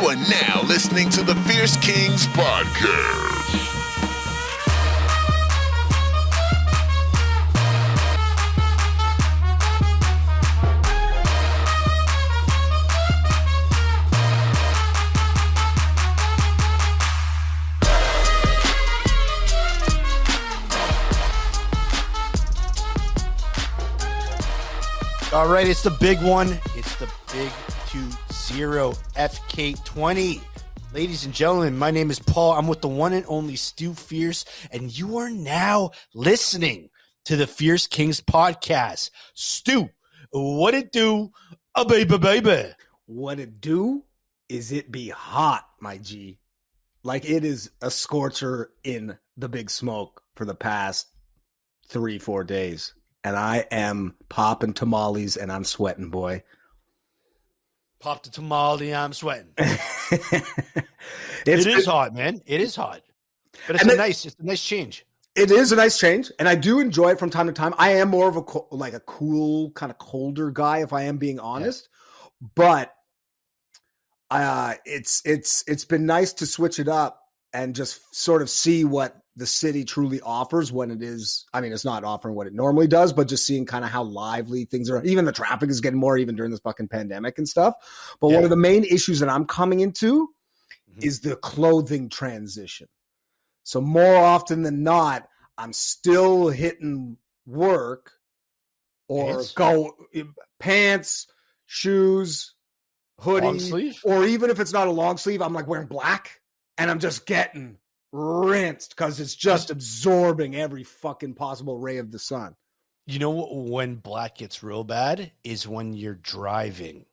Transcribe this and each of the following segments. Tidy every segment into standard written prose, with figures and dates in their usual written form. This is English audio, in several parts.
You are now listening to the Fierce Kingz podcast. All right, it's the big one. It's the big 2-0 FK20. Ladies and gentlemen, my name is Paul. I'm with the one and only Stu Fierce, and you are now listening to the Fierce Kingz podcast. Stu, what it do, baby? What it do is it be hot, my G. Like it is a scorcher in the big smoke for the past 3-4 days. And I am popping tamales and I'm sweating, boy. Pop the tamale, I'm sweating. It is hot, man. It is hot. But it's a nice change. It is a nice change, and I do enjoy it from time to time. I am more of a cool, kind of colder guy, if I am being honest. Yeah. But it's been nice to switch it up and just sort of see what the city truly offers when it is. I mean, it's not offering what it normally does, but just seeing kind of how lively things are. Even the traffic is getting more, even during this fucking pandemic and stuff. But one of the main issues that I'm coming into is the clothing transition. So more often than not, I'm still hitting work or pants, shoes, hoodie, or even if it's not a long sleeve, I'm like wearing black and I'm just getting rinsed because it's just absorbing every fucking possible ray of the sun. You know when black gets real bad is when you're driving.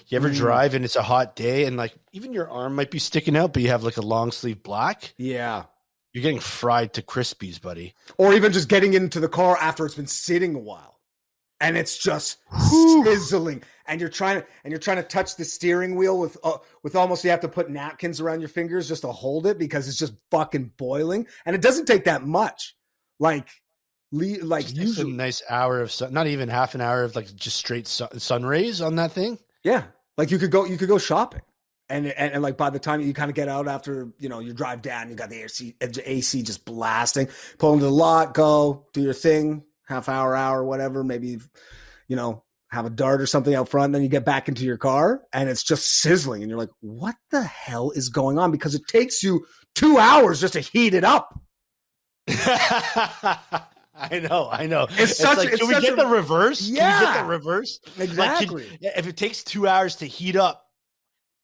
You ever drive and it's a hot day and like even your arm might be sticking out, but you have like a long sleeve black? Yeah. You're getting fried to crispies, buddy. Or even just getting into the car after it's been sitting a while and it's just sizzling and you're trying to touch the steering wheel with almost, you have to put napkins around your fingers just to hold it because it's just fucking boiling. And it doesn't take that much. Like usually a nice hour of sun, not even half an hour of like just straight sun rays on that thing. Yeah. Like you could go shopping and like by the time you kind of get out after, you drive down, you got the AC just blasting, pull into the lot, go do your thing, half hour, whatever, maybe, have a dart or something out front. Then you get back into your car and it's just sizzling. And you're like, what the hell is going on? Because it takes you 2 hours just to heat it up. I know. It's such like, can we get the reverse? Yeah. Can we get the reverse? Exactly. Like, if it takes 2 hours to heat up,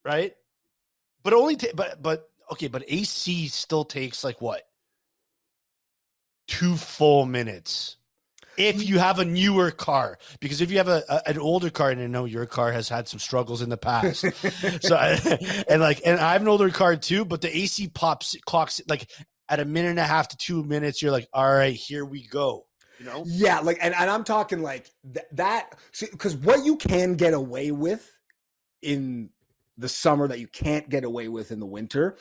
right? But only, but AC still takes like what? 2 full minutes. If you have a newer car, because if you have an older car, and I know your car has had some struggles in the past, so and I have an older car too, but the AC clocks like at 1.5 to 2 minutes, you're like, all right, here we go. Yeah, like, and I'm talking like that, because what you can get away with in the summer that you can't get away with in the winter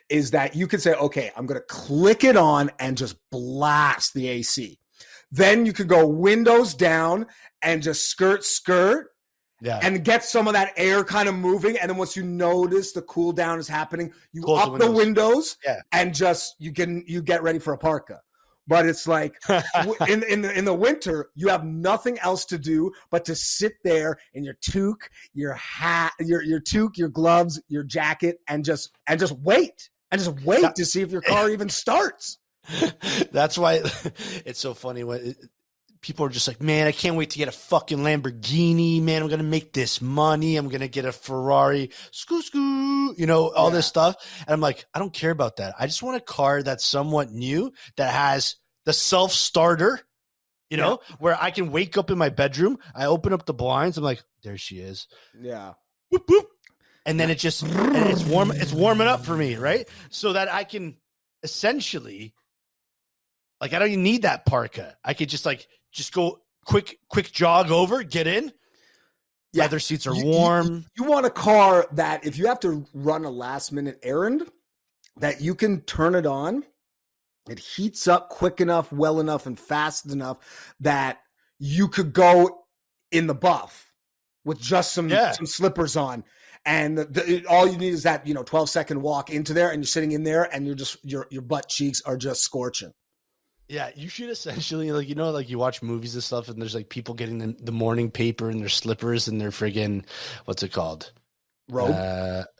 is that you could say, okay, I'm going to click it on and just blast the AC. Then you could go windows down and just skirt and get some of that air kind of moving. And then once you notice the cool down is happening, you close up the windows and just you get ready for a parka. But it's like in the winter, you have nothing else to do but to sit there in your toque, your hat, your toque, your gloves, your jacket, and just wait to see if your car even starts. That's why it's so funny when people are just like, man, I can't wait to get a fucking Lamborghini, man. I'm going to make this money. I'm going to get a Ferrari, all this stuff. And I'm like, I don't care about that. I just want a car that's somewhat new, that has the self-starter, where I can wake up in my bedroom. I open up the blinds. I'm like, there she is. Yeah. Whoop, whoop. And then it's warming up for me. Right. So that I can essentially, like, I don't even need that parka. I could just go quick jog over, get in. Yeah. Leather seats are warm. You want a car that if you have to run a last minute errand, that you can turn it on. It heats up quick enough, well enough, and fast enough that you could go in the buff with just some slippers on And all you need is that 12-second walk into there, and you're sitting in there, and your butt cheeks are just scorching. Yeah, you should essentially like you watch movies and stuff, and there's like people getting the morning paper in their slippers and their friggin' what's it called? Robe.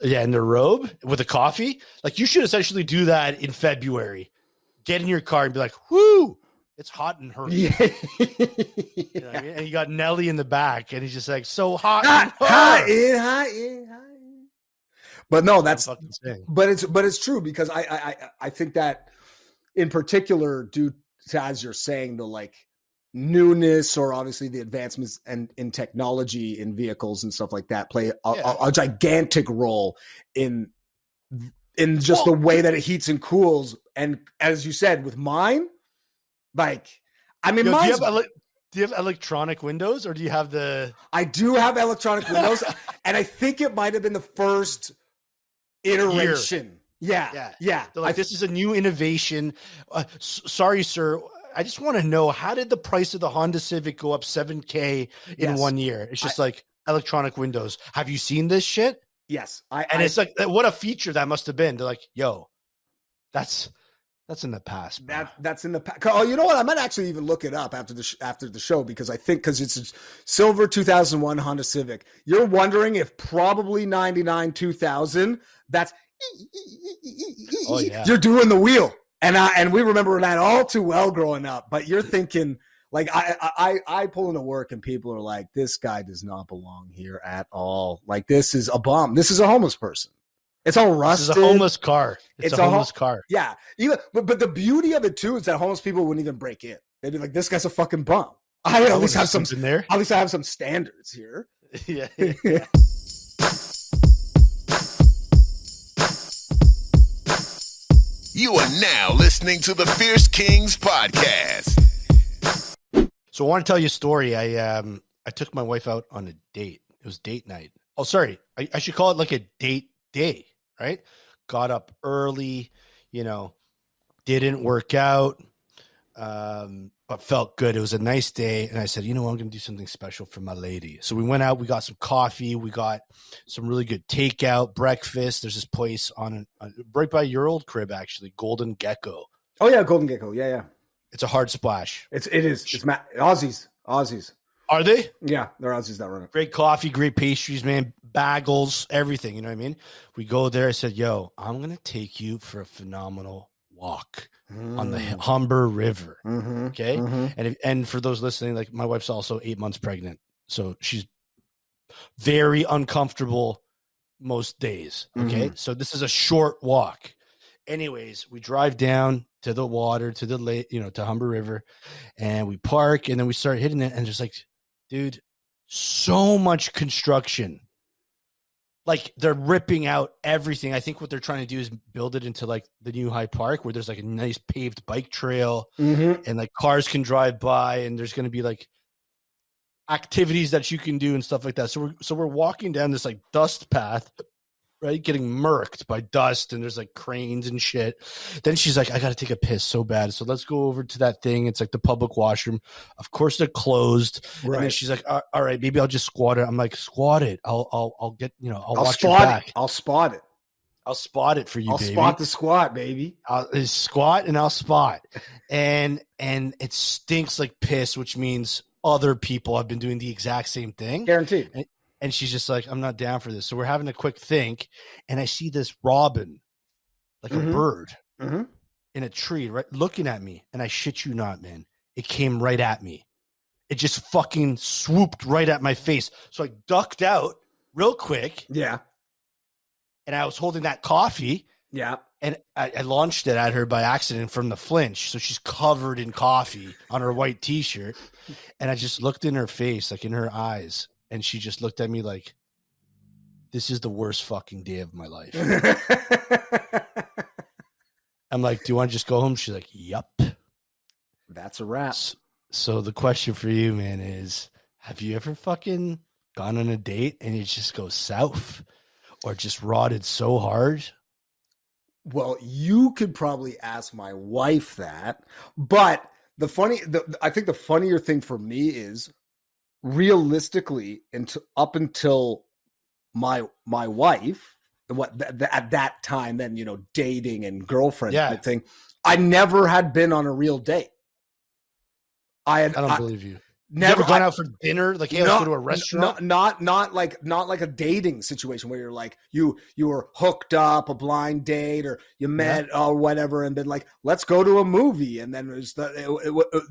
In their robe with a coffee. Like you should essentially do that in February. Get in your car and be like, "Whoo, it's hot and hurt." Yeah. You know what I mean? And you got Nelly in the back, and he's just like, "So hot, hot. But no, that's fucking insane. But it's true, because I think that in particular, due to, as you're saying, the like newness, or obviously the advancements and in technology in vehicles and stuff like that, play a gigantic role in just the way that it heats and cools. And as you said, with mine, like, I mean, do you have electronic windows, or do you have the? I do have electronic windows, and I think it might have been the first iteration. Yeah. So like, this is a new innovation. Sorry, sir. I just want to know, how did the price of the Honda Civic go up $7,000 in 1 year? It's just like electronic windows. Have you seen this shit? Yes. It's like, what a feature that must have been. They're like, yo, that's in the past. That's in the past. Oh, you know what? I might actually even look it up after the show, because I think, because it's a silver 2001 Honda Civic. You're wondering if probably 99 2000. That's you're doing the wheel. And we remember that all too well growing up. But you're thinking, like, I pull into work and people are like, this guy does not belong here at all. Like, this is a bum. This is a homeless person. It's all rusted. This is a homeless car. It's a homeless car. Yeah. But the beauty of it too is that homeless people wouldn't even break in. They'd be like, this guy's a fucking bum. I at least have some in there. At least I have some standards here. Yeah. You are now listening to the Fierce Kingz podcast. So I want to tell you a story. I took my wife out on a date. It was date night. Oh, sorry. I should call it like a date day, right? Got up early, didn't work out, but felt good. It was a nice day. And I said, I'm going to do something special for my lady. So we went out, we got some coffee, we got some really good takeout, breakfast. There's this place right by your old crib, actually, Golden Gecko. Oh yeah, Golden Gecko. Yeah. It's a hard splash. It is. It's Aussies. Are they? Yeah, they're Aussies that run it. Great coffee, great pastries, man. Bagels, everything. You know what I mean? We go there. I said, yo, I'm going to take you for a phenomenal walk on the Humber River. Mm-hmm. Okay. Mm-hmm. And for those listening, like, my wife's also 8 months pregnant. So she's very uncomfortable most days. Okay. Mm-hmm. So this is a short walk. Anyways, we drive down to the water, to the lake, to Humber River, and we park, and then we start hitting it. And just like, dude, so much construction. Like, they're ripping out everything. I think what they're trying to do is build it into like the new High Park, where there's like a nice paved bike trail, and like cars can drive by, and there's going to be like activities that you can do and stuff like that. So we're walking down this like dust path, right? Getting murked by dust, and there's like cranes and shit. Then she's like, I got to take a piss so bad. So let's go over to that thing. It's like the public washroom. Of course they're closed. Right. And then she's like, all right, maybe I'll just squat it. I'm like, squat it. I'll get, I'll watch your back. I'll spot it. I'll spot it for you, baby. I'll spot the squat, baby. I'll squat and I'll spot. And it stinks like piss, which means other people have been doing the exact same thing. Guaranteed. And she's just like, I'm not down for this. So we're having a quick think. And I see this robin, like a bird, in a tree, right, looking at me. And I shit you not, man. It came right at me. It just fucking swooped right at my face. So I ducked out real quick. Yeah. And I was holding that coffee. Yeah. And I launched it at her by accident from the flinch. So she's covered in coffee on her white T-shirt. And I just looked in her face, like in her eyes. And she just looked at me like, this is the worst fucking day of my life. I'm like, do you want to just go home? She's like, yup. That's a wrap. So the question for you, man, is, have you ever fucking gone on a date and it just goes south, or just rotted so hard? Well, you could probably ask my wife that. But I think the funnier thing for me is, realistically, up until my wife, at that time, then, you know, dating and girlfriend type thing, I never had been on a real date. I don't believe you. Never gone out for dinner? Like, hey, let's go to a restaurant? Not like a dating situation where you're like, you were hooked up, a blind date, or you met or whatever, and then like, let's go to a movie. And then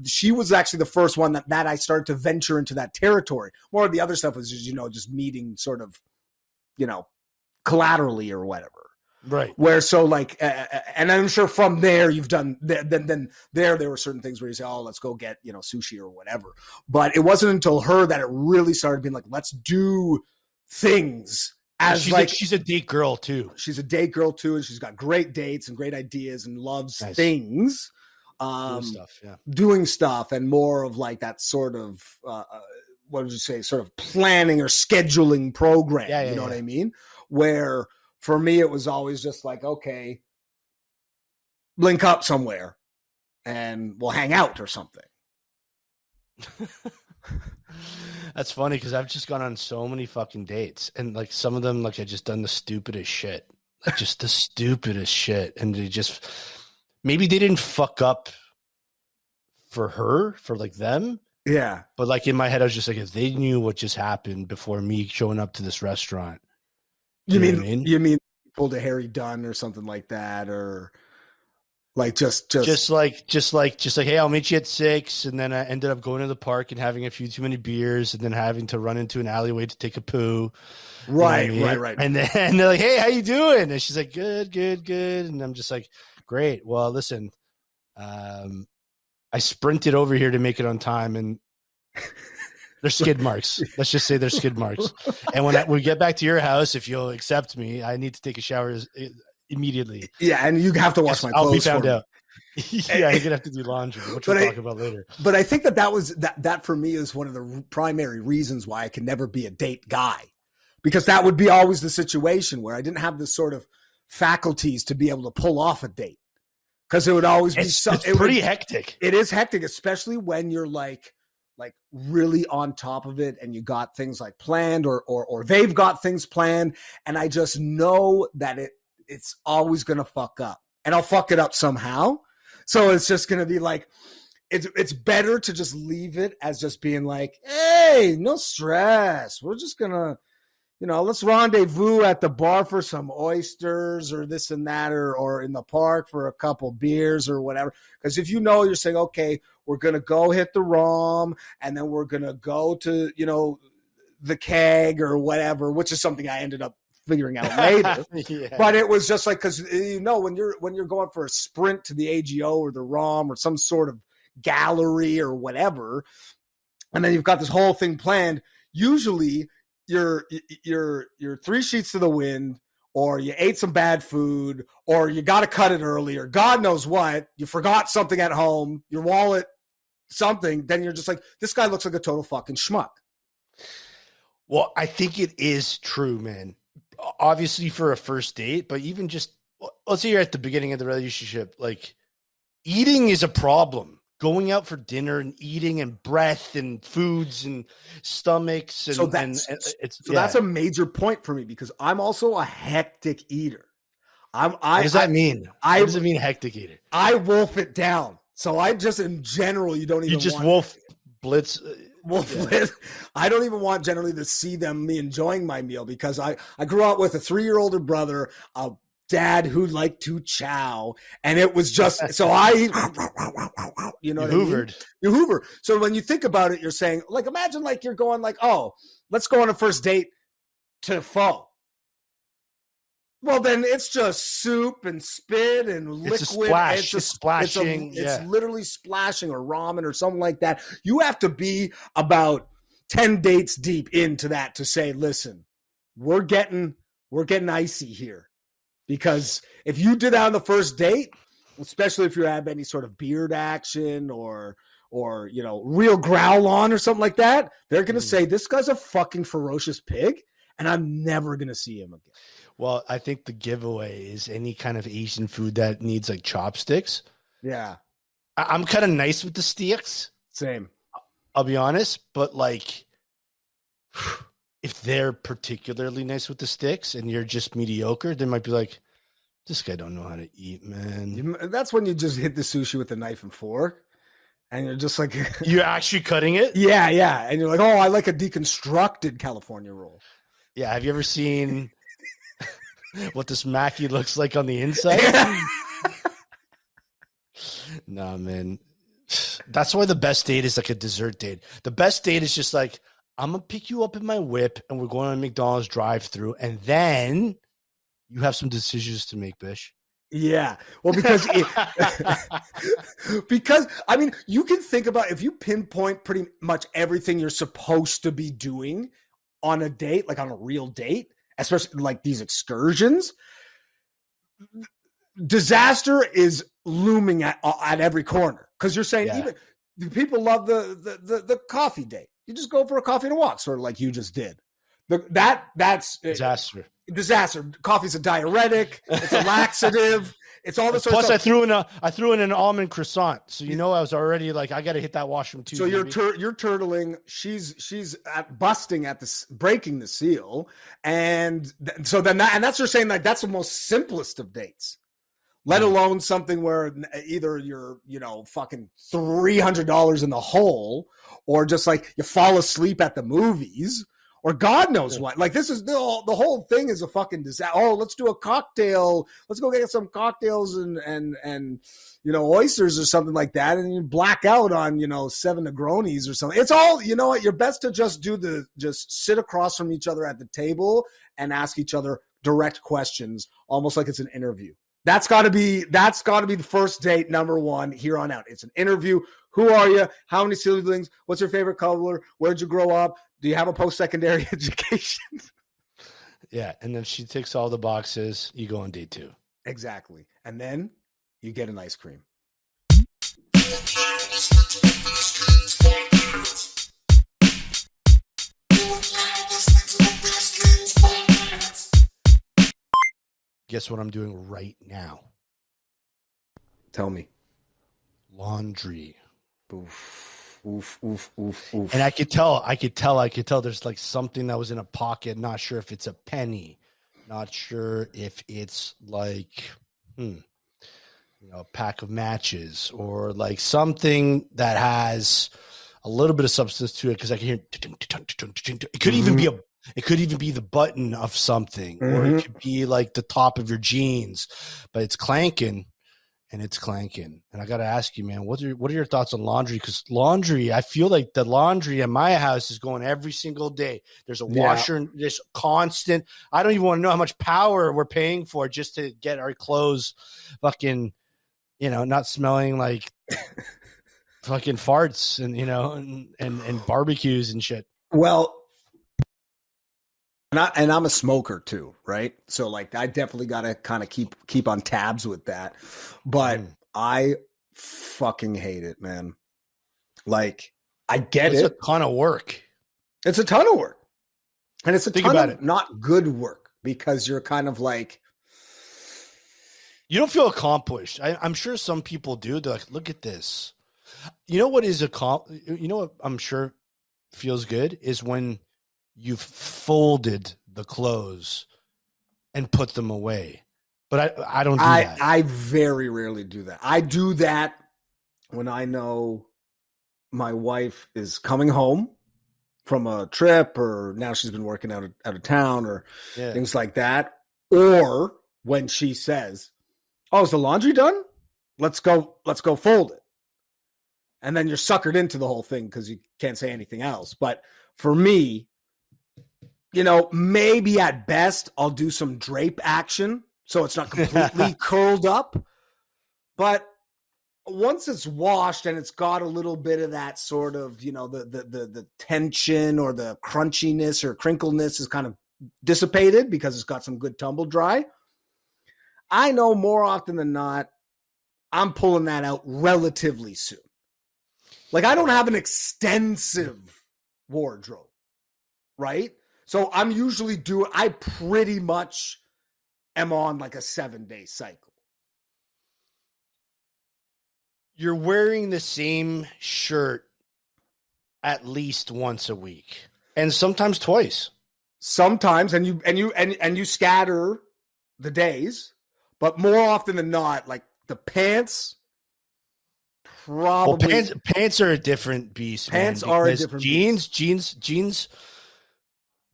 she was actually the first one that I started to venture into that territory. More of the other stuff was just, you know, just meeting sort of, you know, collaterally or whatever. Right. Where so like, and I'm sure from there you've done, then there were certain things where you say, oh, let's go get, you know, sushi or whatever. But it wasn't until her that it really started being like, let's do things. As she's a date girl too. She's a date girl too. And she's got great dates and great ideas and loves things. Doing stuff and more of like that sort of, what would you say, sort of planning or scheduling program. You know what I mean? Where, for me, it was always just like, okay, link up somewhere and we'll hang out or something. That's funny because I've just gone on so many fucking dates, and like some of them, like I just done the stupidest shit, like just the stupidest shit, and maybe they didn't fuck up for like them. Yeah. But like in my head, I was just like, if they knew what just happened before me showing up to this restaurant. You mean you pulled a Harry Dunn or something like that, or like just like, hey, I'll meet you at 6, and then I ended up going to the park and having a few too many beers, and then having to run into an alleyway to take a poo. Right. And then they're like, hey, how you doing? And she's like, good. And I'm just like, great. Well, listen, I sprinted over here to make it on time, and there's skid marks. Let's just say there's skid marks. And when we get back to your house, if you'll accept me, I need to take a shower immediately. Yeah, and you have to wash my clothes. I'll be found out. Yeah, you're gonna have to do laundry, which we'll talk about later. But I think that for me is one of the primary reasons why I can never be a date guy, because that would be always the situation where I didn't have the sort of faculties to be able to pull off a date. Because it would always be it's pretty hectic. It is hectic, especially when you're like really on top of it and you got things like planned or they've got things planned. And I just know that it's always going to fuck up, and I'll fuck it up somehow. So it's just going to be like, it's better to just leave it as just being like, hey, no stress. We're just going to, you know, let's rendezvous at the bar for some oysters or this and that, or in the park for a couple beers or whatever. Because if you know, you're saying, okay, we're going to go hit the ROM, and then we're going to go to, you know, the keg or whatever, which is something I ended up figuring out later. Yeah. But it was just like, because, you know, when you're going for a sprint to the AGO or the ROM or some sort of gallery or whatever, and then you've got this whole thing planned, usually you're 3 sheets to the wind, or you ate some bad food, or you got to cut it early, or God knows what, you forgot something at home, your wallet, something, then you're just like, this guy looks like a total fucking schmuck. Well, I think it is true, man. Obviously for a first date, but even just, let's say you're at the beginning of the relationship, like eating is a problem. Going out for dinner and eating and breath and foods and stomachs. And, that's a major point for me, because I'm also a hectic eater. What does that mean? What does it mean, hectic eater? I wolf it down. So I just, in general, wolf blitz. Blitz. I don't even want generally to see me enjoying my meal, because I grew up with a 3-year older brother, a dad who liked to chow, and it was just, so I eat, you know, hoovered. You hoover. So when you think about it, you're saying, like, imagine like you're going like, oh, let's go on a first date to pho. Well, then it's just soup and spit and liquid. It's a splash. It's splashing. It's literally splashing, or ramen or something like that. You have to be about 10 dates deep into that to say, listen, we're getting icy here. Because if you did that on the first date, especially if you have any sort of beard action or you know, real growl on or something like that, they're going to say, this guy's a fucking ferocious pig, and I'm never going to see him again. Well, I think the giveaway is any kind of Asian food that needs like chopsticks. Yeah. I'm kind of nice with the sticks. Same. I'll be honest, but like if they're particularly nice with the sticks and you're just mediocre, they might be like, this guy don't know how to eat, man. That's when you just hit the sushi with a knife and fork, and you're just like, You're actually cutting it? yeah, and you're like, oh, I like a deconstructed California roll. Yeah. Have you ever seen what this Mackie looks like on the inside? Nah, man. That's why the best date is like a dessert date. The best date is just like, I'm going to pick you up in my whip and we're going to McDonald's drive through. And then you have some decisions to make, Bish. Yeah. Well, because because I mean, you can think about if you pinpoint pretty much everything you're supposed to be doing on a date, like on a real date, especially like these excursions, disaster is looming at every corner. Because you're saying even people love the coffee date. You just go for a coffee and a walk, sort of like you just did. That's disaster. Coffee's a diuretic. It's a laxative. It's all this. Plus, I threw in an almond croissant, so I was already like, I got to hit that washroom too. So you're turtling. She's busting at this, breaking the seal, and so then that's her saying like that's the most simplest of dates. Let alone something where either you're, fucking $300 in the hole, or just like you fall asleep at the movies, or God knows what. Like this is the whole thing is a fucking disaster. Oh, let's do a cocktail. Let's go get some cocktails and oysters or something like that, and you black out on 7 Negronis or something. It's all what. You're best to just sit across from each other at the table and ask each other direct questions, almost like it's an interview. That's got to be the first date number one here on out. It's an interview. Who are you? How many siblings? What's your favorite color? Where'd you grow up? Do you have a post-secondary education? Yeah, and then she ticks all the boxes. You go on date 2. Exactly. And then you get an ice cream. Guess what I'm doing right now? Tell me. Laundry. Oof, oof, oof, oof, oof. And I could tell there's like something that was in a pocket. Not sure if it's a penny. Not sure if it's like, a pack of matches or like something that has a little bit of substance to it. Cause I can hear, it could even be it could even be the button of something, or it could be like the top of your jeans, but it's clanking. And it's clanking. And I got to ask you, man, what are your thoughts on laundry? Because laundry, I feel like the laundry at my house is going every single day. There's a washer, and there's constant. I don't even want to know how much power we're paying for just to get our clothes fucking, not smelling like fucking farts and barbecues and shit. Well, and I'm a smoker too, right? So like I definitely got to kind of keep on tabs with that. But I fucking hate it, man. Like I get It's a ton of work. It's a ton of work. And it's a Think ton about of it. Not good work, because you're kind of like, you don't feel accomplished. I'm sure some people do. They're like, look at this. You know what what I'm sure feels good is when you've folded the clothes and put them away. But I don't do that. I very rarely do that. I do that when I know my wife is coming home from a trip, or now she's been working out of town, or things like that. Or when she says, "Oh, is the laundry done? Let's go fold it." And then you're suckered into the whole thing because you can't say anything else. But for me, maybe at best I'll do some drape action so it's not completely curled up. But once it's washed and it's got a little bit of that sort of, the tension or the crunchiness or crinkleness is kind of dissipated because it's got some good tumble dry, I know more often than not, I'm pulling that out relatively soon. Like I don't have an extensive wardrobe, right? So I'm usually I pretty much am on like a 7-day cycle. You're wearing the same shirt at least once a week, and sometimes twice. sometimes, and you scatter the days, but more often than not, like the pants, probably. Well, pants are a different beast. Pants man, are a different beast.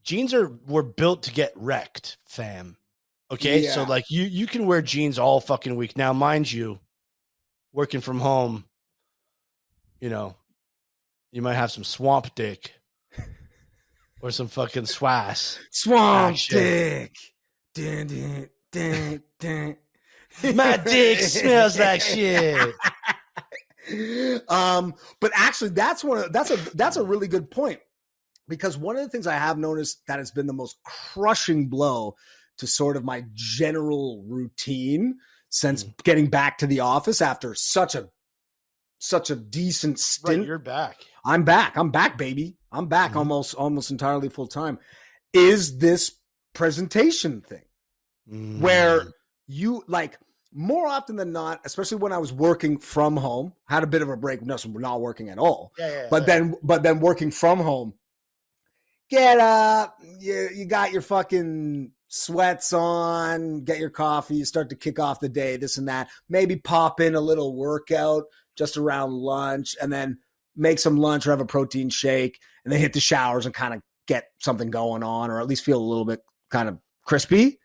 Jeans were built to get wrecked, fam. Okay, Yeah. so like you can wear jeans all fucking week. Now, mind you, working from home, you know, you might have some swamp dick or some fucking swass. Swamp action. dick. Dun, dun, dun, dun. My dick smells like shit. But actually, that's a really good point, because one of the things I have noticed that has been the most crushing blow to sort of my general routine since getting back to the office after such a decent stint. Right, you're back. I'm back, baby. I'm back almost entirely full time. Is this presentation thing where you, like, more often than not, especially when I was working from home, had a bit of a break. No, so we're not working at all. But then working from home, get up, you got your fucking sweats on, get your coffee, you start to kick off the day, this and that. Maybe pop in a little workout just around lunch, and then make some lunch or have a protein shake, and then hit the showers and kind of get something going on, or at least feel a little bit kind of crispy.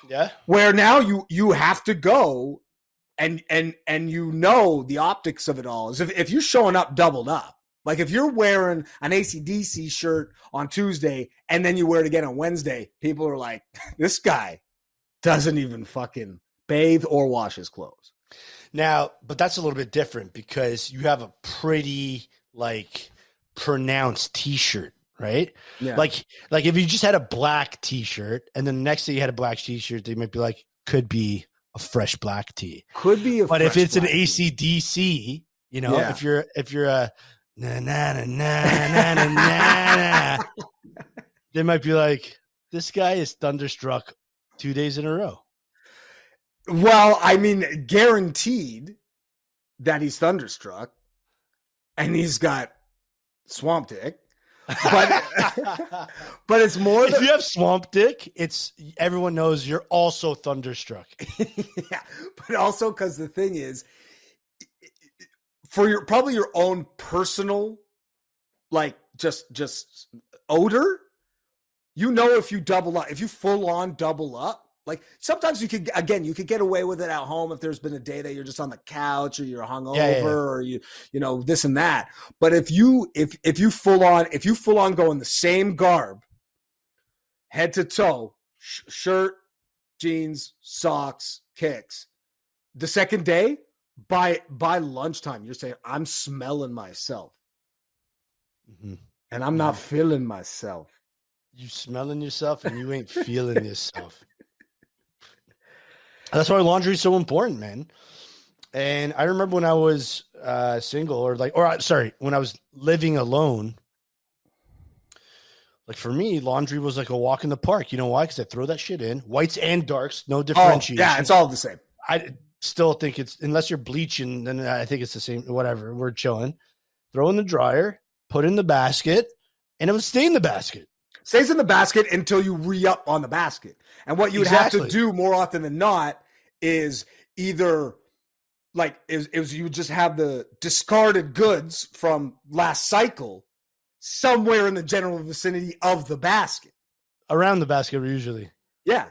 Yeah. Where now you have to go and the optics of it all is if you're showing up doubled up. Like if you're wearing an AC/DC shirt on Tuesday and then you wear it again on Wednesday, people are like, this guy doesn't even fucking bathe or wash his clothes. Now, but that's a little bit different because you have a pretty like pronounced t-shirt, right? Yeah. Like if you just had a black t-shirt and then the next day you had a black t-shirt, they might be like, could be a fresh black tee. Could be but if it's an AC/DC, you know, if you're a na na na na na na na, they might be like, this guy is thunderstruck 2 days in a row. Well, I mean, guaranteed that he's thunderstruck and he's got swamp dick. But it's more if you have swamp dick, it's everyone knows you're also thunderstruck. Yeah, but also because the thing is, for your probably your own personal, like just odor, you know, if you double up, if you full on double up, like sometimes you could get away with it at home if there's been a day that you're just on the couch or you're hungover or you know this and that. But if you full on go in the same garb, head to toe, shirt, jeans, socks, kicks, the second day, by lunchtime, you're saying, I'm smelling myself. And I'm not feeling myself. You smelling yourself and you ain't feeling yourself. That's why laundry is so important, man. And I remember when I was single when I was living alone, like for me, laundry was like a walk in the park. You know why? Because I throw that shit in. Whites and darks, no differentiation. Oh, yeah, it's all the same. I still think it's, unless you're bleaching, then I think it's the same. Whatever, we're chilling. Throw in the dryer, put in the basket, and it would stay in the basket. Stays in the basket until you re-up on the basket. And what you would have to do more often than not is either like you would just have the discarded goods from last cycle somewhere in the general vicinity of the basket. Around the basket, usually. Yeah.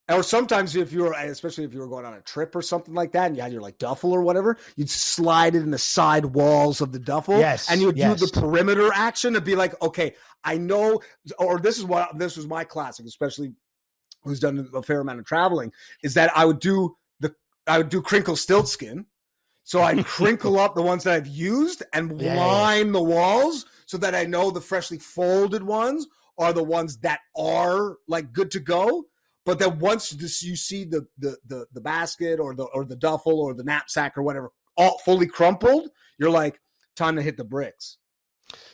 Or sometimes especially if you were going on a trip or something like that and you had your like duffel or whatever, you'd slide it in the side walls of the duffel. Yes. And you would do the perimeter action to be like, okay, I know, or this was my classic, especially who's done a fair amount of traveling, is that I would do crinkle stilt skin. So I'd crinkle up the ones that I've used and line the walls so that I know the freshly folded ones are the ones that are like good to go. But then once you see the basket or the duffel or the knapsack or whatever all fully crumpled, you're like, time to hit the bricks.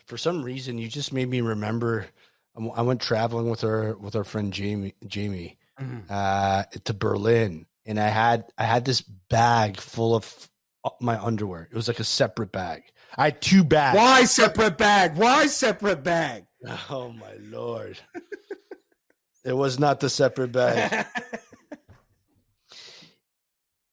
For some reason, you just made me remember. I went traveling with our friend Jamie to Berlin, and I had this bag full of my underwear. It was like a separate bag. I had 2 bags. Why separate bag? Oh my Lord. It was not the separate bag.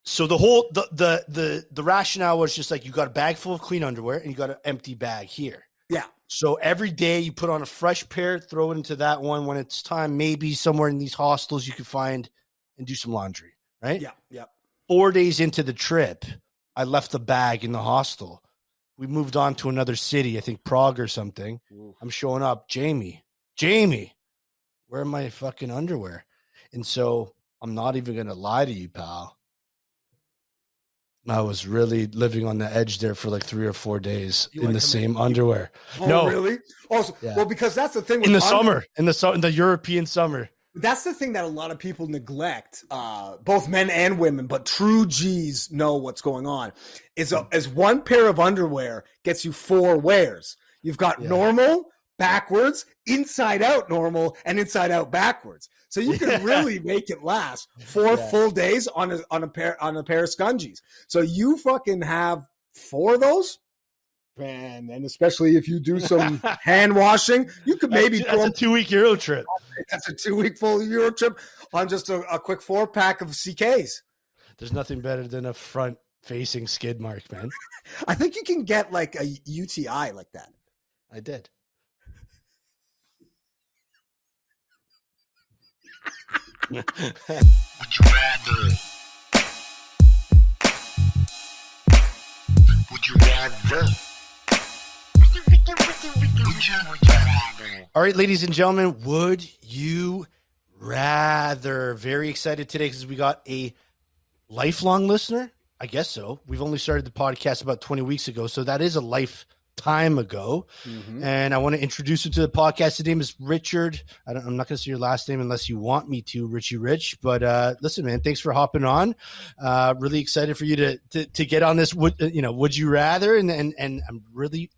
So the whole the rationale was just like, you got a bag full of clean underwear and you got an empty bag here. Yeah. So every day you put on a fresh pair, throw it into that one. When it's time, maybe somewhere in these hostels you could find and do some laundry, right? Yeah. Yeah. 4 days into the trip, I left the bag in the hostel. We moved on to another city, I think Prague or something. Ooh. I'm showing up, Jamie, where are my fucking underwear? And so I'm not even going to lie to you, pal. I was really living on the edge there for like 3 or 4 days in the same underwear. Oh, no, really? Also, Yeah. well, because that's the thing with in the European summer. That's the thing that a lot of people neglect, both men and women, but true G's know what's going on. Is one pair of underwear gets you 4 wears. You've got normal, backwards, inside out normal, and inside out backwards. So you can really make it last 4 full days on a pair of scungies. So you fucking have 4 of those. Man, and especially if you do some hand washing, you could maybe that's a 2-week Euro trip. That's a 2-week full Euro trip on just a quick 4-pack of CKs. There's nothing better than a front-facing skid mark, man. I think you can get like a UTI like that. I did. Would you rather? Would you rather? All right, ladies and gentlemen, would you rather? Very excited today because we got a lifelong listener. I guess so. We've only started the podcast about 20 weeks ago, so that is a lifetime ago. Mm-hmm. And I want to introduce you to the podcast. His name is Richard. I'm not going to say your last name unless you want me to, Richie Rich. But listen, man, thanks for hopping on. Really excited for you to get on this. Would you rather? And I'm really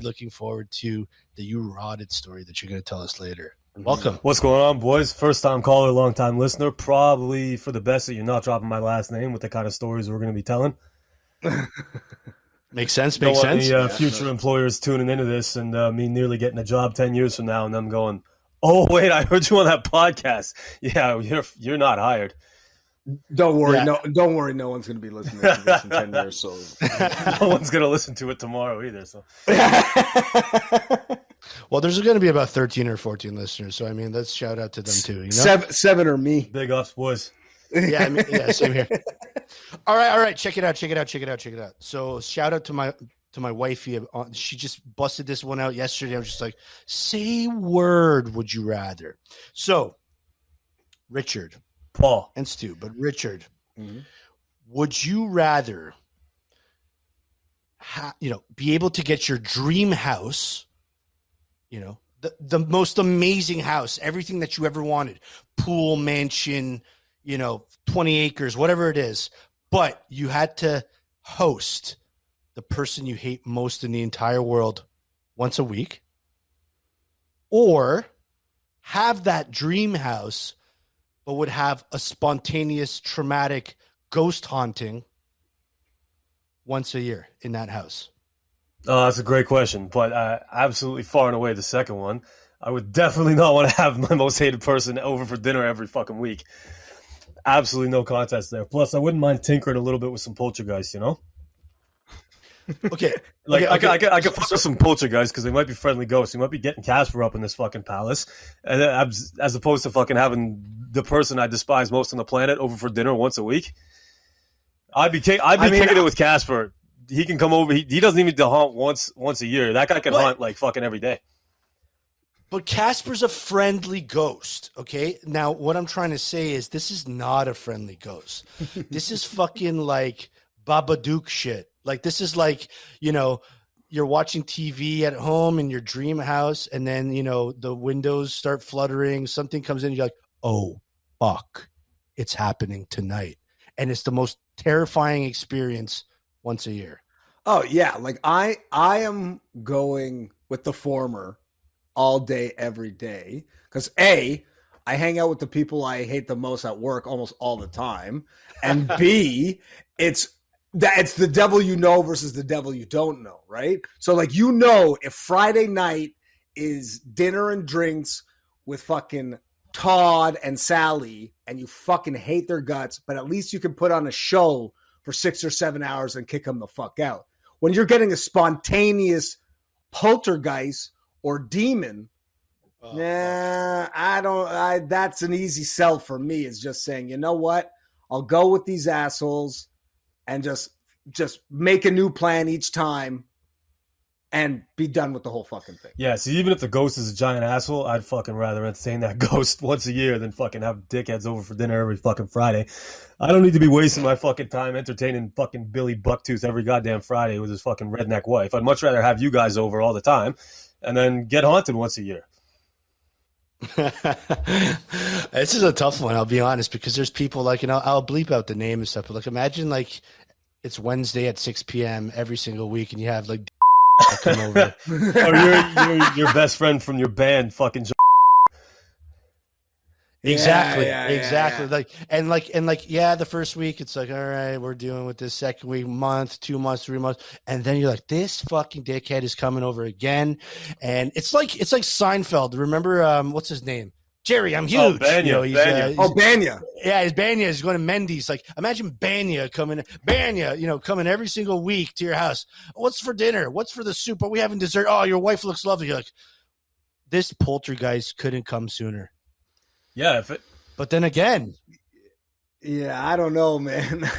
looking forward to the You Rotted story that you're going to tell us later. Welcome. What's going on, boys? First time caller, long time listener. Probably for the best that you're not dropping my last name with the kind of stories we're going to be telling. Makes sense. Don't want any future employers tuning into this and me nearly getting a job 10 years from now and them going, "Oh wait, I heard you on that podcast." Yeah, you're not hired. Don't worry, don't worry. No one's going to be listening to this in 10 years. So no one's going to listen to it tomorrow either. So. Well, there's going to be about 13 or 14 listeners, so I mean, let's shout out to them too. You know? Seven or me. Big ups, boys. Yeah, same here. All right. Check it out. So shout out to my wifey. She just busted this one out yesterday. I was just like, say word, would you rather? So, Richard, Paul, and Stu, but Richard, would you rather, be able to get your dream house? The most amazing house, everything that you ever wanted, pool, mansion, 20 acres, whatever it is, but you had to host the person you hate most in the entire world once a week, or have that dream house, but would have a spontaneous, traumatic ghost haunting once a year in that house? Oh, that's a great question, but absolutely far and away the second one. I would definitely not want to have my most hated person over for dinner every fucking week. Absolutely no contest there. Plus, I wouldn't mind tinkering a little bit with some poltergeists, Okay. I could fuck with some poltergeists because they might be friendly ghosts. We might be getting Casper up in this fucking palace, and as opposed to fucking having the person I despise most on the planet over for dinner once a week. I'd be kicking it with Casper. He can come over. He doesn't even need to haunt once a year. That guy can haunt like fucking every day. But Casper's a friendly ghost, okay? Now, what I'm trying to say is this is not a friendly ghost. This is fucking like Babadook shit. Like, this is like, you're watching TV at home in your dream house, and then, the windows start fluttering. Something comes in, you're like, oh, fuck, it's happening tonight. And it's the most terrifying experience once a year. Oh, yeah. Like, I am going with the former all day, every day. Because A, I hang out with the people I hate the most at work almost all the time. And B, it's the devil you know versus the devil you don't know, right? So, like, if Friday night is dinner and drinks with fucking Todd and Sally and you fucking hate their guts, but at least you can put on a show for 6 or 7 hours and kick them the fuck out. When you're getting a spontaneous poltergeist or demon, that's an easy sell for me. It's just saying, you know what? I'll go with these assholes and just make a new plan each time and be done with the whole fucking thing. Yeah, so even if the ghost is a giant asshole, I'd fucking rather entertain that ghost once a year than fucking have dickheads over for dinner every fucking Friday. I don't need to be wasting my fucking time entertaining fucking Billy Bucktooth every goddamn Friday with his fucking redneck wife. I'd much rather have you guys over all the time and then get haunted once a year. This is a tough one, I'll be honest, because there's people like, I'll bleep out the name and stuff, but like imagine like it's Wednesday at 6 p.m. every single week and you have like come over. Or your best friend from your band fucking Exactly. Yeah. Like the first week it's like, all right, we're doing with this, second week, month, 2 months, 3 months, and then you're like, this fucking dickhead is coming over again. And it's like Seinfeld. Remember what's his name? Jerry, I'm huge. Oh, Banya. Banya. Yeah, his Banya is going to Mendy's. Like, imagine Banya coming every single week to your house. What's for dinner? What's for the soup? Are we having dessert? Oh, your wife looks lovely. You're like, this poltergeist couldn't come sooner. Yeah, but then again, yeah, I don't know, man.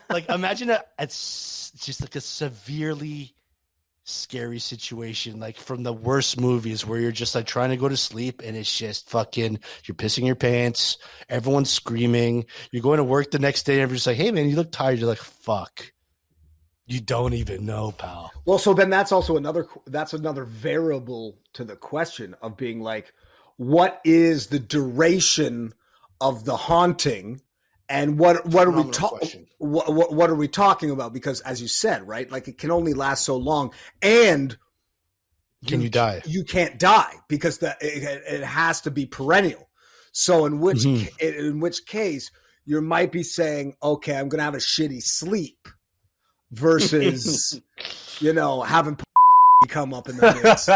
like, imagine it's just like a severely scary situation, like from the worst movies where you're just like trying to go to sleep and it's just fucking, you're pissing your pants, everyone's screaming, you're going to work the next day and everyone's like, hey man, you look tired. You're like, fuck, you don't even know, pal. Well, so then that's another variable to the question of being like, what is the duration of the haunting? And what are we talking? What are we talking about? Because as you said, right, like it can only last so long, and you die? You can't die because it has to be perennial. So in which case you might be saying, okay, I'm going to have a shitty sleep, versus having come up in the mix.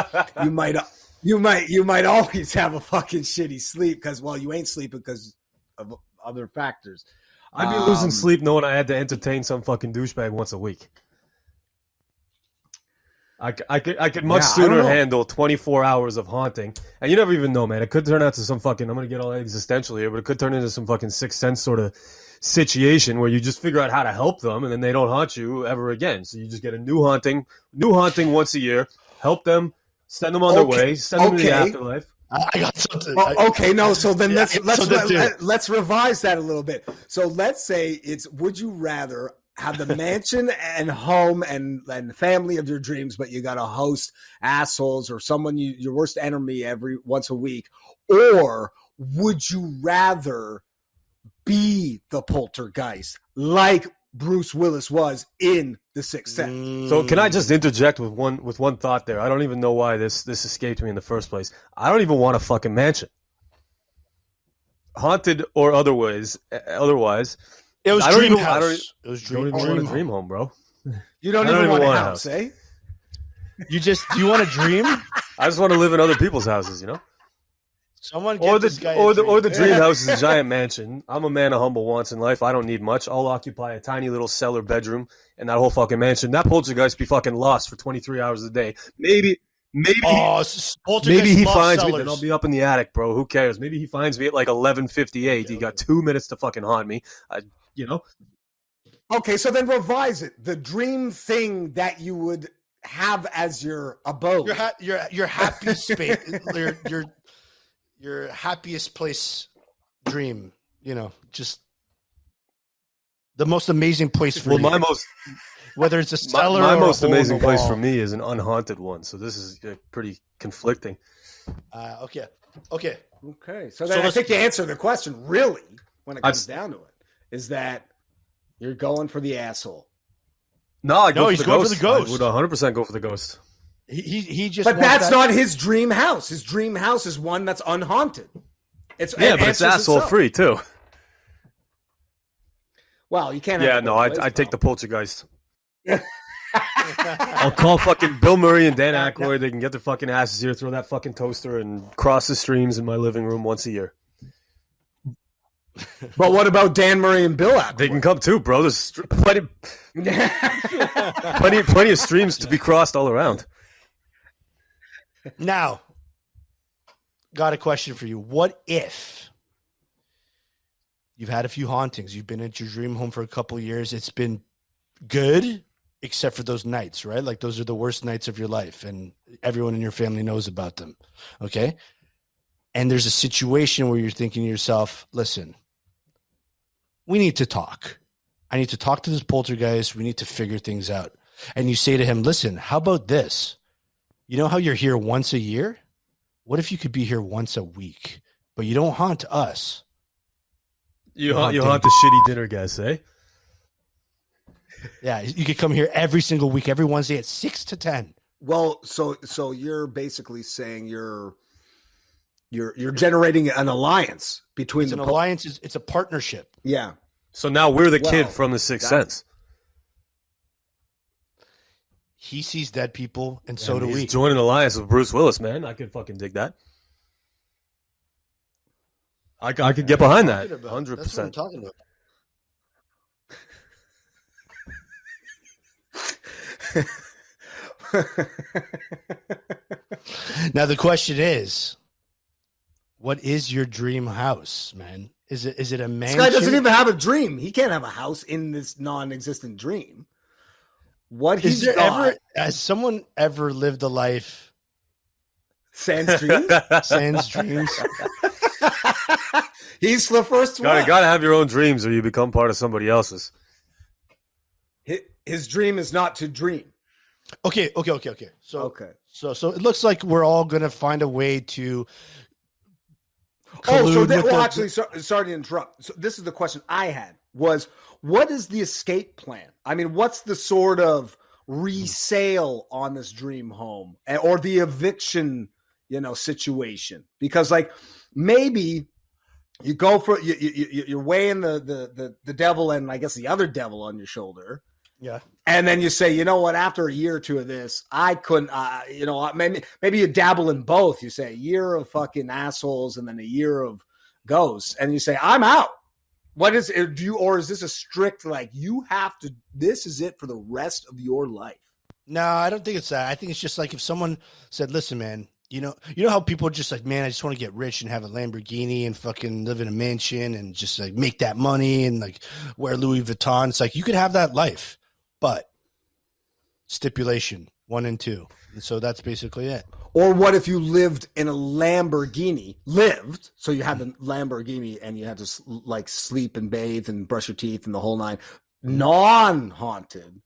You might always have a fucking shitty sleep because you ain't sleeping because of other factors. I'd be losing sleep knowing I had to entertain some fucking douchebag once a week. I could much sooner handle 24 hours of haunting. And you never even know, man. It could turn out to some fucking, I'm going to get all existential here, but it could turn into some fucking Sixth Sense sort of situation where you just figure out how to help them and then they don't haunt you ever again. So you just get a new haunting once a year, help them, send them on their way, send them to the afterlife. I got something. Okay, no. So then let's revise that a little bit. So let's say it's: would you rather have the mansion and home and family of your dreams, but you got to host assholes or someone your worst enemy every once a week, or would you rather be the poltergeist like Bruce Willis was in The Sixth Sense? So can I just interject with one thought there? I don't even know why this escaped me in the first place. I don't even want a fucking mansion, haunted or otherwise. It was dream house. It was dream. Don't even want a dream home, bro. You don't even want a house, eh? Do you want a dream? I just want to live in other people's houses, Someone get this guy the dream house is a giant mansion. I'm a man of humble wants in life. I don't need much. I'll occupy a tiny little cellar bedroom in that whole fucking mansion. That poltergeist be fucking lost for 23 hours a day. Maybe he finds me. Then I'll be up in the attic, bro. Who cares? Maybe he finds me at like 11:58. He got 2 minutes to fucking haunt me. Okay, so then revise it. The dream thing that you would have as your abode. Your happy space. Your happiest place dream, just the most amazing place for you. Whether it's a cellar my or most a amazing place wall. for me is an unhaunted one. So this is pretty conflicting. Okay. So then I think you answer the question really when it comes down to it is that you're going for the asshole. No, he's going for the ghost. I would 100% go for the ghost. He just. But that's not his dream house. His dream house is one that's unhaunted. But it's asshole free too. Well, you can't. Yeah, no, I take the poltergeist. I'll call fucking Bill Murray and Dan Aykroyd. They can get their fucking asses here, throw that fucking toaster, and cross the streams in my living room once a year. But what about Dan Murray and Bill Aykroyd? They can come too, bro. There's plenty of streams to be crossed all around. Now, got a question for you. What if you've had a few hauntings? You've been at your dream home for a couple of years. It's been good, except for those nights, right? Like those are the worst nights of your life, and everyone in your family knows about them. Okay? And there's a situation where you're thinking to yourself, listen, we need to talk. I need to talk to this poltergeist. We need to figure things out. And you say to him, listen, how about this? You know how you're here once a year? What if you could be here once a week, but you don't haunt us? You haunt the shitty dinner guests, eh? Yeah, you could come here every single week, every Wednesday at 6 to 10. Well, so you're basically saying you're generating an alliance between It's an alliance. It's a partnership. Yeah. So now we're the kid from The Sixth Sense. He sees dead people, and so do we. He's joining an alliance with Bruce Willis, man. I could fucking dig that. I could get behind that. 100%. That's what I'm talking about. Now the question is, what is your dream house, man? Is it a mansion? This guy doesn't even have a dream. He can't have a house in this non-existent dream. What he's has someone ever lived a life? Sans dreams? Sans dreams. He's the first one. Gotta have your own dreams, or you become part of somebody else's. His dream is not to dream. Okay. So it looks like we're all gonna find a way to. Sorry to interrupt. So this is the question I had: was what is the escape plan? I mean, what's the sort of resale on this dream home, or the eviction, situation? Because like maybe you go for you're weighing the devil and I guess the other devil on your shoulder. Yeah. And then you say, you know what, after a year or two of this, I couldn't, maybe you dabble in both. You say a year of fucking assholes and then a year of ghosts. And you say, I'm out. What is it? Or is this a strict, like, you have to, this is it for the rest of your life? No, I don't think it's that. I think it's just like if someone said, listen, man, you know how people are just like, man, I just want to get rich and have a Lamborghini and fucking live in a mansion and just like make that money and like wear Louis Vuitton. It's like, you could have that life. But stipulation 1 and 2. And so that's basically it. Or what if you lived in a Lamborghini, so you had the Lamborghini and you had to like sleep and bathe and brush your teeth and the whole nine, non-haunted,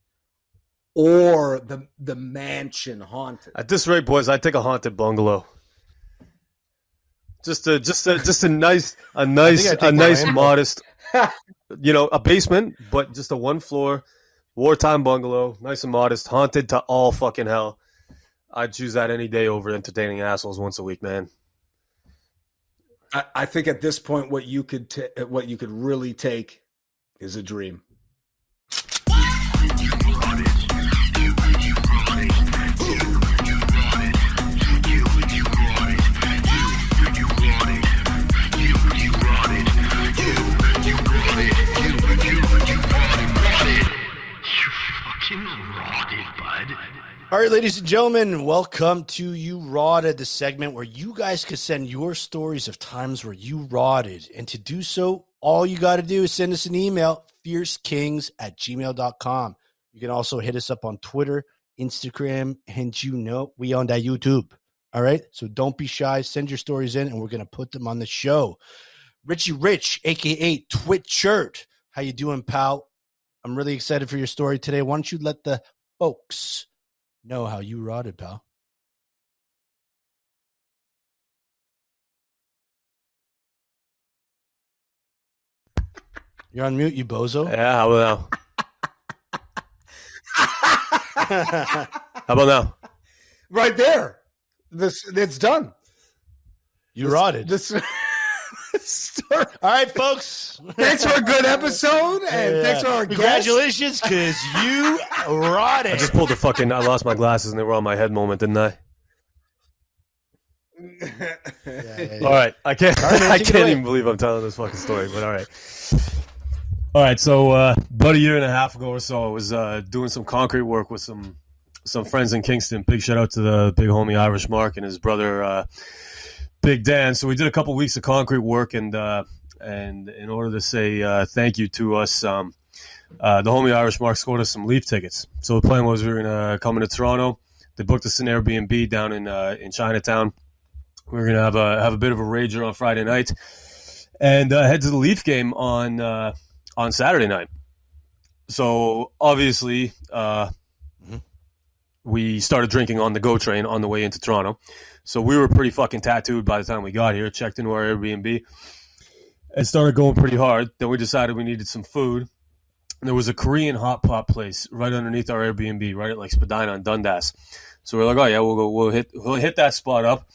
or the mansion haunted. At this rate, boys, I'd take a haunted bungalow. Just a nice modest, a basement, but just a 1-floor wartime bungalow, nice and modest, haunted to all fucking hell. I'd choose that any day over entertaining assholes once a week, man. I think at this point, what you could really take is a dream. All right, ladies and gentlemen, welcome to You Rotted, the segment where you guys can send your stories of times where you rotted. And to do so, all you got to do is send us an email, fiercekingz@gmail.com. You can also hit us up on Twitter, Instagram, and we on that YouTube. All right, so don't be shy. Send your stories in, and we're going to put them on the show. Richie Rich, a.k.a. Twitchert. How you doing, pal? I'm really excited for your story today. Why don't you let the folks know how you rotted, pal? You're on mute, you bozo. Yeah, how about now? How about now? Right there. It's done. You rotted. Story. All right, folks. Thanks for a good episode, and thanks for our guest. Congratulations, because you rotted. I just pulled the fucking I lost my glasses and they were on my head moment, didn't I? All right, I can't. I can't even believe I'm telling this fucking story, but all right. All right, so about a year and a half ago or so, I was doing some concrete work with some friends in Kingston. Big shout out to the big homie Irish Mark and his brother Big Dan. So we did a couple weeks of concrete work, and in order to say thank you to us, the homie Irish Mark scored us some Leaf tickets. So the plan was we were gonna come into Toronto. They booked us an Airbnb down in Chinatown. We were gonna have a bit of a rager on Friday night, and head to the Leaf game on Saturday night. So obviously, we started drinking on the GO train on the way into Toronto. So we were pretty fucking tattooed by the time we got here. Checked into our Airbnb and started going pretty hard. Then we decided we needed some food. And there was a Korean hot pot place right underneath our Airbnb, right at like Spadina and Dundas. So we're like, oh yeah, we'll hit that spot up.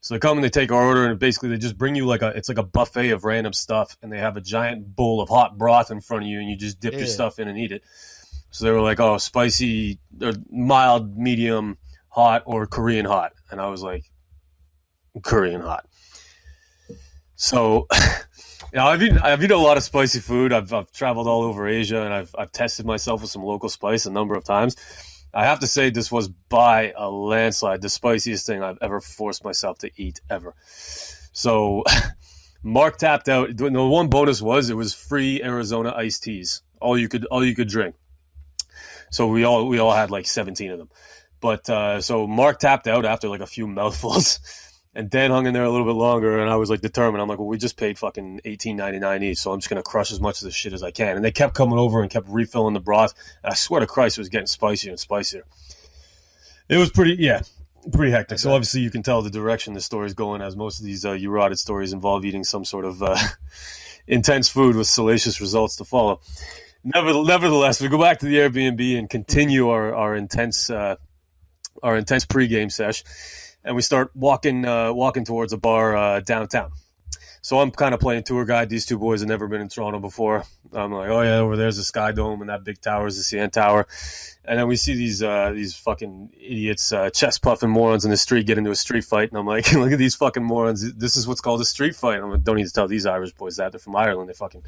So they come and they take our order, and basically they just bring you it's like a buffet of random stuff, and they have a giant bowl of hot broth in front of you, and you just dip your stuff in and eat it. So they were like, oh, spicy, or mild, medium, hot, or Korean hot. And I was like, Korean hot. So, I've eaten a lot of spicy food. I've traveled all over Asia, and I've tested myself with some local spice a number of times. I have to say this was by a landslide the spiciest thing I've ever forced myself to eat ever. So Mark tapped out. The one bonus was it was free Arizona iced teas. All you could drink. So we all had like 17 of them. But so Mark tapped out after like a few mouthfuls. And Dan hung in there a little bit longer, and I was like determined. I'm like, well, we just paid fucking $18.99 each, so I'm just gonna crush as much of this shit as I can. And they kept coming over and kept refilling the broth. And I swear to Christ, it was getting spicier and spicier. It was pretty hectic. So obviously, you can tell the direction the story's going, as most of these you rotted stories involve eating some sort of intense food with salacious results to follow. Nevertheless, we go back to the Airbnb and continue our intense pregame sesh. And we start walking towards a bar downtown. So I'm kind of playing tour guide. These two boys have never been in Toronto before. I'm like, oh yeah, over there's the Sky Dome, and that big tower is the CN Tower. And then we see these fucking idiots, chest puffing morons in the street get into a street fight. And I'm like, look at these fucking morons. This is what's called a street fight. I'm like, don't need to tell these Irish boys that. They're from Ireland. They fucking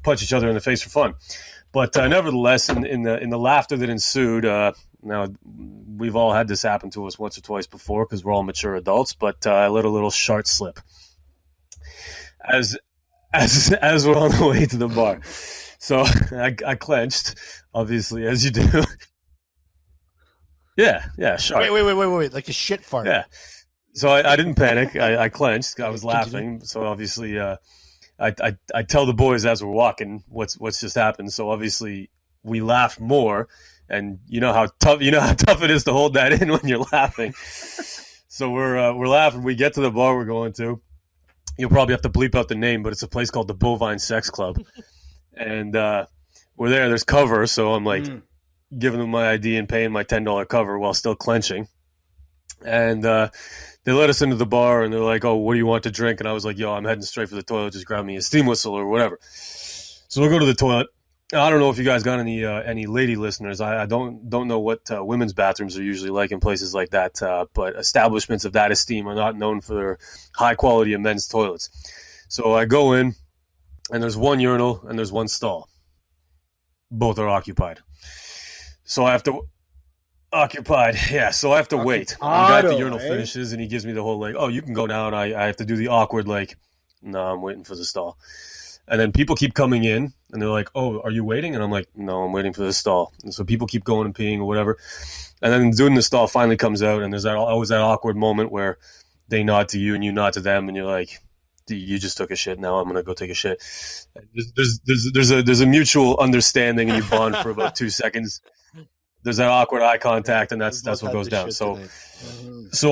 punch each other in the face for fun. But nevertheless, in the laughter that ensued, now we've all had this happen to us once or twice before because we're all mature adults. But I let a little shart slip as we're on the way to the bar. So I clenched, obviously, as you do. Yeah, shart. Wait, like a shit fart. Yeah. So I didn't panic. I clenched. I was laughing. So obviously, I tell the boys as we're walking what's just happened. So obviously we laugh more, and you know how tough it is to hold that in when you're laughing. So we're laughing. We get to the bar we're going to. You'll probably have to bleep out the name, but it's a place called the Bovine Sex Club, and we're there. There's cover, so I'm like giving them my ID and paying my $10 cover while still clenching, and they let us into the bar, and they're like, oh, what do you want to drink? And I was like, yo, I'm heading straight for the toilet. Just grab me a steam whistle or whatever. So we'll go to the toilet. I don't know if you guys got any lady listeners. I don't know what women's bathrooms are usually like in places like that, but establishments of that esteem are not known for their high quality of men's toilets. So I go in, and there's one urinal and there's one stall. Both are occupied. So I have to... Occupied, yeah. So I have to wait. The guy at the urinal finishes, and he gives me the whole like, "Oh, you can go now." And I have to do the awkward like, "No, I'm waiting for the stall." And then people keep coming in, and they're like, "Oh, are you waiting?" And I'm like, "No, I'm waiting for the stall." And so people keep going and peeing or whatever. And then doing the stall finally comes out, and there's always that awkward moment where they nod to you and you nod to them, and you're like, "You just took a shit. Now I'm gonna go take a shit." There's a mutual understanding, and you bond for about 2 seconds. There's that awkward eye contact, and that's what goes down. So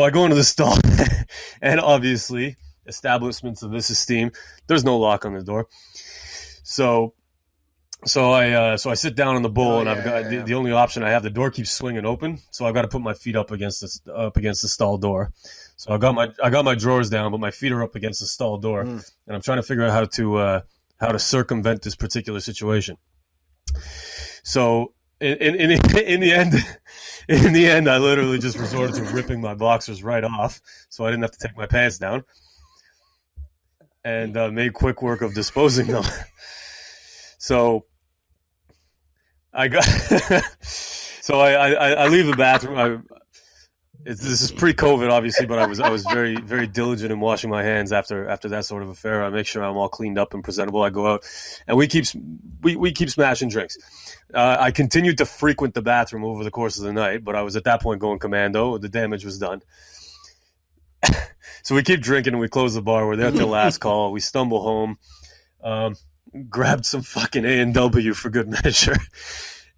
I go into the stall, and obviously, establishments of this esteem, there's no lock on the door. So So I sit down on the bull, and I've got the only option I have. The door keeps swinging open, so I've got to put my feet up against the stall door. So I got my drawers down, but my feet are up against the stall door, and I'm trying to figure out how to circumvent this particular situation. So in the end, I literally just resorted to ripping my boxers right off, so I didn't have to take my pants down, and made quick work of disposing them. So I got I leave the bathroom. This is pre-COVID, obviously, but I was very, very diligent in washing my hands after that sort of affair. I make sure I'm all cleaned up and presentable. I go out, and we keep smashing drinks. I continued to frequent the bathroom over the course of the night, but I was at that point going commando. The damage was done. So we keep drinking, and we close the bar. We're there till last call. We stumble home, grabbed some fucking A&W for good measure,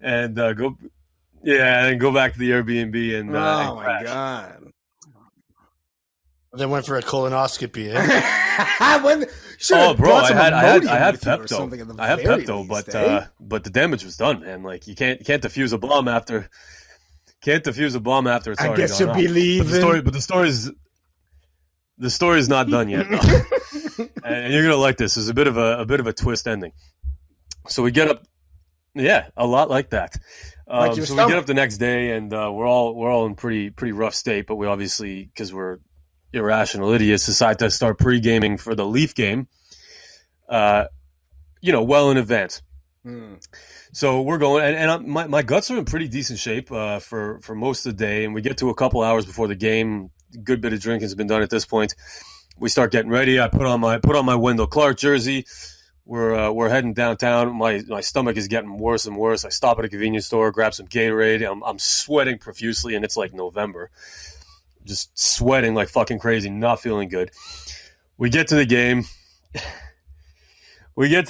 and go back to the Airbnb and oh and my god! Then went for a colonoscopy. Eh? Bro, I had Pepto. I had Pepto, but the damage was done, man. Like you can't defuse a bomb after it's already guess gone you'll off. be leaving. But the story's not done yet. No. And you're gonna like this. There's a bit of a twist ending. So we get up, a lot like that. So we get up the next day, and we're all in pretty rough state. But we obviously, because we're irrational idiots, decide to start pre-gaming for the Leaf game. Well in advance. So we're going, and my guts are in pretty decent shape for most of the day. And we get to a couple hours before the game. Good bit of drinking has been done at this point. We start getting ready. I put on my Wendell Clark jersey. We're heading downtown. My stomach is getting worse and worse. I stop at a convenience store, grab some Gatorade. I'm sweating profusely, and it's like November. Just sweating like fucking crazy, not feeling good. We get to the game. We get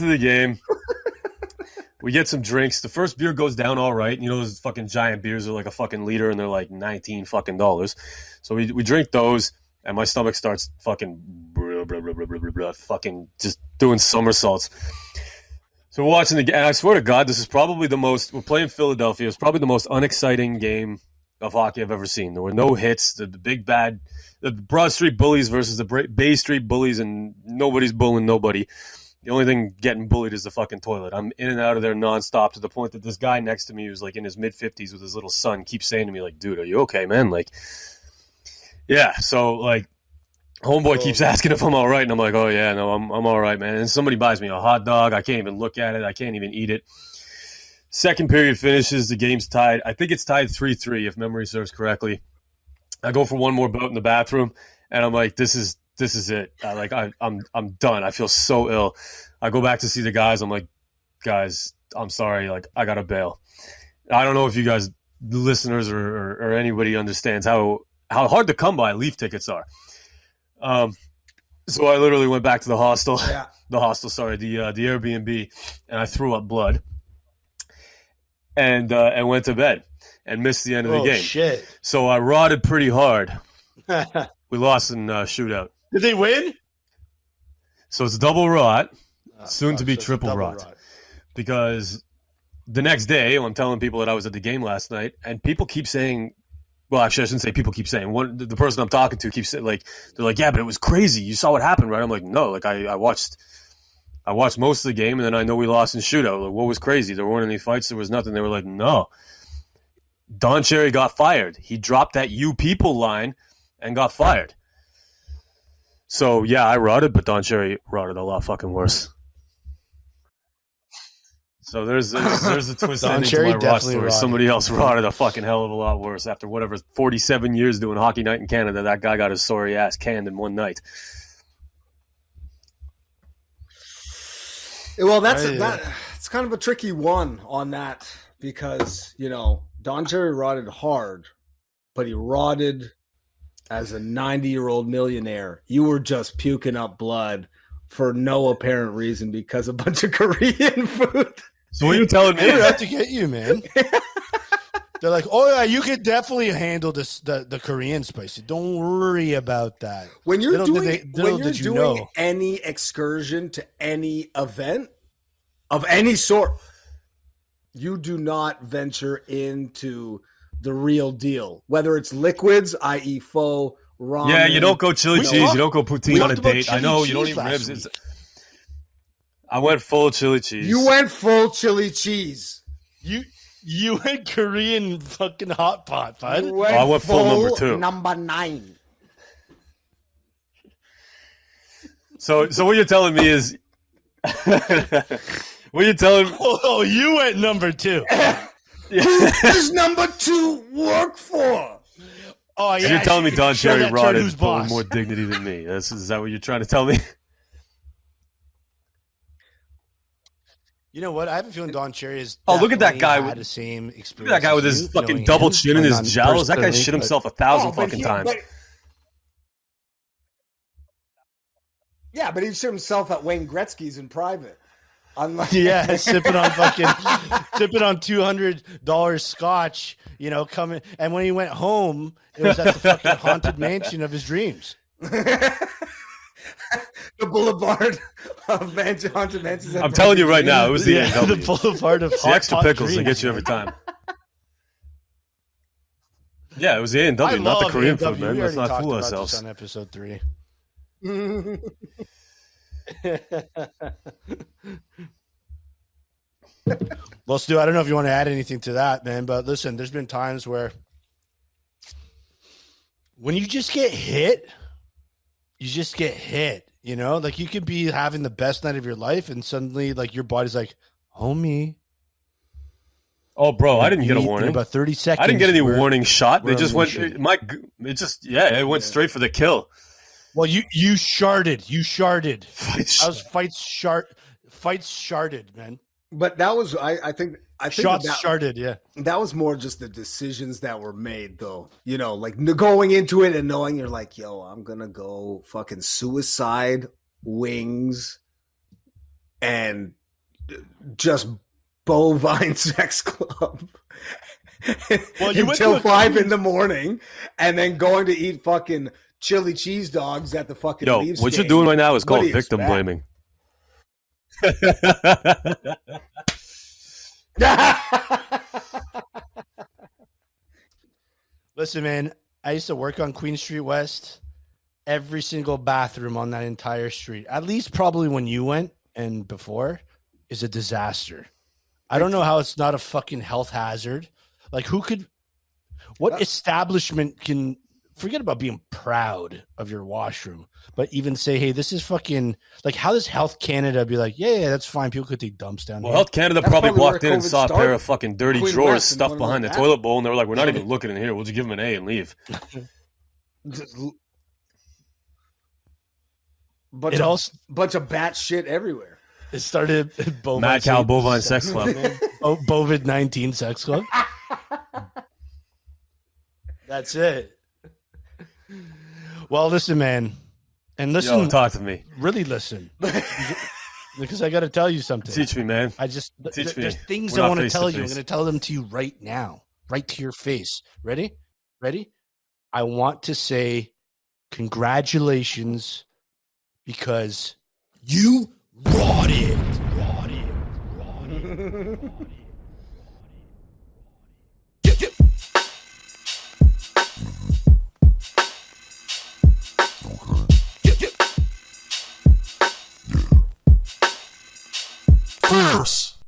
some drinks. The first beer goes down all right. You know, those fucking giant beers are like a fucking liter, and they're like $19 fucking. So we drink those, and my stomach starts fucking fucking just doing somersaults. So we're watching the game, and I swear to God, this is probably we're playing Philadelphia. It's probably the most unexciting game of hockey I've ever seen. There were no hits. The Broad Street Bullies versus the Bay Street Bullies, and nobody's bullying nobody. The only thing getting bullied is the fucking toilet. I'm in and out of there nonstop, to the point that this guy next to me, who's like in his mid-50s with his little son, keeps saying to me, like, dude, are you okay, man? Like, yeah. So, like, homeboy keeps asking if I'm all right, and I'm like, oh, yeah, no, I'm all right, man. And somebody buys me a hot dog. I can't even look at it. I can't even eat it. Second period finishes. The game's tied. I think it's tied 3-3, if memory serves correctly. I go for one more bout in the bathroom, and I'm like, this is it. I'm done. I feel so ill. I go back to see the guys. I'm like, guys, I'm sorry. Like, I gotta bail. I don't know if you guys, listeners, or anybody understands how hard to come by Leaf tickets are. So I literally went back to the hostel. Yeah. The Airbnb, and I threw up blood, and went to bed and missed the end of the game. Shit. So I rotted pretty hard. We lost in shootout. Did they win? So it's double rot, soon to be triple rot. Because the next day, I'm telling people that I was at the game last night, and people keep saying, well, actually, I shouldn't say people keep saying. The person I'm talking to keeps saying, like, they're like, yeah, but it was crazy. You saw what happened, right? I'm like, no, like I watched most of the game, and then I know we lost in shootout. Like, what was crazy? There weren't any fights. There was nothing. They were like, no. Don Cherry got fired. He dropped that "you people" line and got fired. So, yeah, I rotted, but Don Cherry rotted a lot fucking worse. So there's a twist ending to my rot story. Somebody else rotted a fucking hell of a lot worse after 47 years doing Hockey Night in Canada. That guy got his sorry ass canned in one night. Well, that's kind of a tricky one on that, because, you know, Don Cherry rotted hard, but he rotted as a 90-year-old millionaire. You were just puking up blood for no apparent reason because a bunch of Korean food. So what are you telling me? They were out to get you, man. They're like, oh, yeah, you could definitely handle the Korean spicy. Don't worry about that. When you're doing any excursion to any event of any sort, you do not venture into the real deal, whether it's liquids, i.e. pho, ramen. Yeah, you don't go chili cheese. You don't go poutine on a talked about date. I chili know you don't cheese eat last ribs. week. I went full chili cheese. You went full chili cheese. You went Korean fucking hot pot, bud. You went I went full number 2. Number 9. So what you're telling me is, what you're telling me? Oh, you went number 2. Who does number 2 work for? Oh, yeah. So you're telling me Don show Cherry that rotted who's with boss. more dignity than me? Is that what you're trying to tell me? You know what? I have a feeling Don Cherry is. Oh, look at that guy had with- the same experience. Look at that guy with as his you, fucking knowing double him. chin and his Not jowls. That guy personally, shit but- himself 1,000 but fucking times. Yeah, but he shot himself at Wayne Gretzky's in private. Unlike Yeah, sipping on $200 scotch, coming. And when he went home, it was at the fucking haunted mansion of his dreams. the boulevard of haunted mansions. I'm telling you right now, it was the Yeah, A&W. the boulevard of It's the hot extra pot pickles dreams. they get you every time. Yeah, it was the I A&W, not the love Korean A&W. food, man. We Let's already not fool talked about ourselves. this on episode 3. Well, Stu, I don't know if you want to add anything to that, man, but listen, there's been times where when you just get hit, you just get hit, Like you could be having the best night of your life and suddenly like your body's like, homie. Oh, bro, I didn't get a in warning. about 30 seconds. I didn't get any we're- warning shot. They we're just went. unleashing. It went straight for the kill. Well, you sharded. You sharded. Fight That was fights sharded, man. But that was, I think Shots that, sharded, yeah. that was more just the decisions that were made, though. Like going into it and knowing you're like, yo, I'm gonna go fucking suicide wings and just bovine sex club. Well, you went until to a 5 a.m, and then going to eat fucking chili cheese dogs at the fucking. Yo, Leafs what you're game. doing right now is What called do you victim expect? blaming. Listen, man, I used to work on Queen Street West. Every single bathroom on that entire street, at least probably when you went and before, is a disaster. I don't know how it's not a fucking health hazard. Like, what establishment can forget about being proud of your washroom, but even say, hey, this is fucking, like, how does Health Canada be like, yeah, that's fine. People could take dumps down Well, here. Health Canada That's probably probably where walked in and COVID saw a pair started. of fucking dirty Queen drawers West and stuffed one behind the like that. toilet bowl, and they were like, we're not even looking in here. We'll just give them an A and leave. Bunch It of, also bunch of bat shit everywhere. it started Mad Cow Bovine Sex Club. COVID-19 sex club. That's it. Well, listen, man, and listen. Yo, talk to me. Really listen, because I got to tell you something. Teach me, man. I just Teach me. there's things We're I not want to face to tell you. I'm face. going to tell them to you right now, right to your face. Ready? I want to say congratulations because you rotted. Fierce.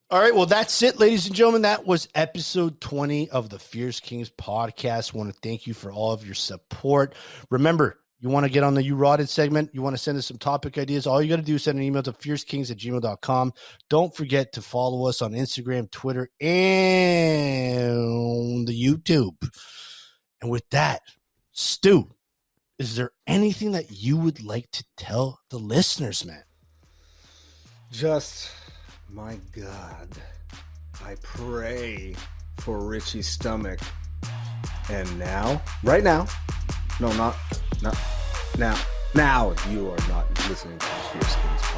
All right, well, that's it, ladies and gentlemen. That was episode 20 of the Fierce Kingz podcast. I want to thank you for all of your support. Remember, you want to get on the You Rotted segment, you want to send us some topic ideas, all you got to do is send an email to fiercekings@gmail.com. Don't forget to follow us on Instagram, Twitter, and the YouTube. And with that, Stu, is there anything that you would like to tell the listeners, man? Just, my God, I pray for Richie's stomach. And now, right now, no, not now. Now you are not listening to the Fierce Kingz